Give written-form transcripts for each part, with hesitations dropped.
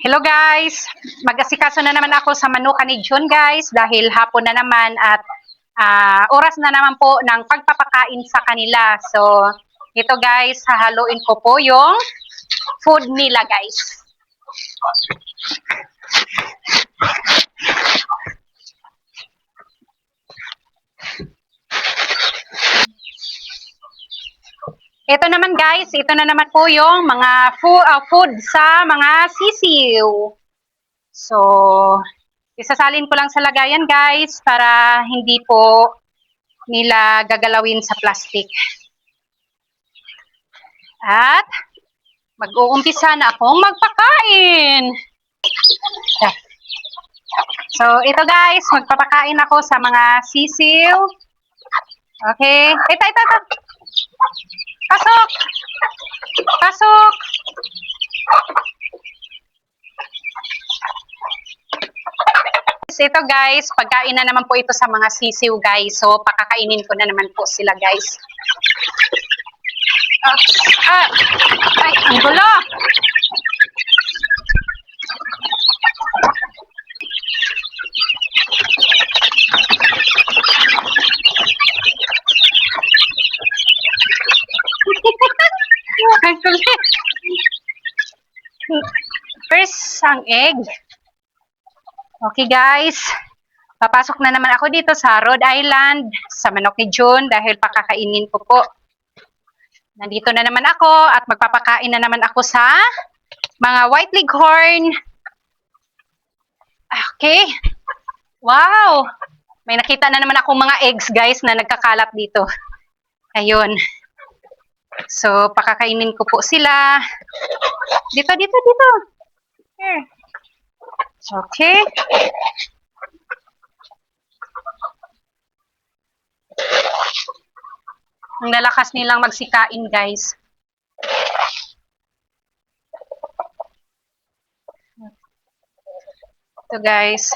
Hello guys! Mag-asikaso na naman ako sa manukan ni June guys dahil hapon na naman at oras na naman po ng pagpapakain sa kanila. So, ito guys, hahaluin ko po yung food nila guys. Ito naman guys, ito na naman po yung mga food sa mga sisiw. So, isasalin ko lang sa lagayan guys para hindi po nila gagalawin sa plastic. At mag-uumpisa na akong magpakain. So, ito guys, magpapakain ako sa mga sisiw. Okay. Ito. Pasok! Pasok! Ito guys, pagkain na naman po ito sa mga sisiw guys. So, pakakainin ko na naman po sila guys. Ay, ang gulo! Ang kulit! First, ang egg. Okay guys, papasok na naman ako dito sa Rhode Island, sa manok ni June dahil pakakainin ko po. Nandito na naman ako at magpapakain na naman ako sa mga white leghorn. Okay. Wow! May nakita na naman akong mga eggs guys na nagkakalat dito. Ayun. So, pakakainin ko po sila. Dito. Here. Okay. Ang lalakas nilang magsikain, guys. Ito, guys.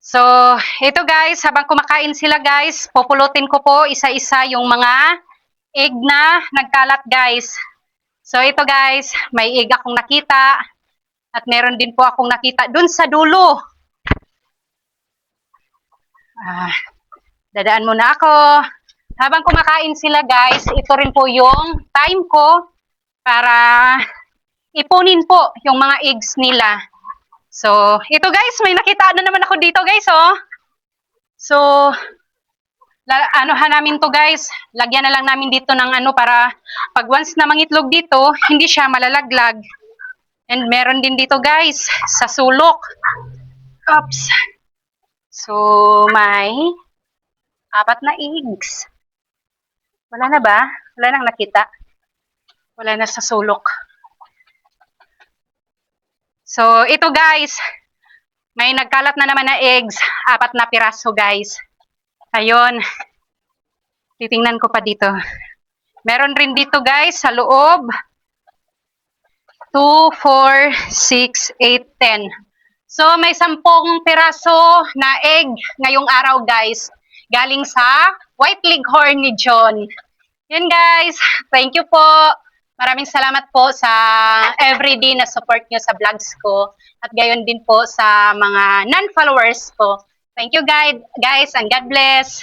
So, ito guys, habang kumakain sila guys, pupulutin ko po isa-isa yung mga egg na nagkalat guys. So, ito guys, may egg akong nakita. At meron din po akong nakita dun sa dulo. Dadaan muna ako. Habang kumakain sila guys, ito rin po yung time ko para ipunin po yung mga eggs nila. So, ito guys, may nakita na naman ako dito guys, oh. So, anuhan namin to guys. Lagyan na lang namin dito ng ano para pag once na mangitlog dito, hindi siya malalaglag. And meron din dito guys, sa sulok. Oops. So, may 4 na eggs. Wala na ba? Wala nang nakita. Wala na sa sulok. So, ito guys, may nagkalat na naman na eggs. 4 na piraso guys. Ayun. Titingnan ko pa dito. Meron rin dito guys sa loob. 2, 4, 6, 8, 10. So, may 10 piraso na egg ngayong araw guys. Galing sa white leghorn ni John. Yun guys. Thank you po. Maraming salamat po sa everyday na support nyo sa vlogs ko. At gayon din po sa mga non-followers ko. Thank you guys and God bless.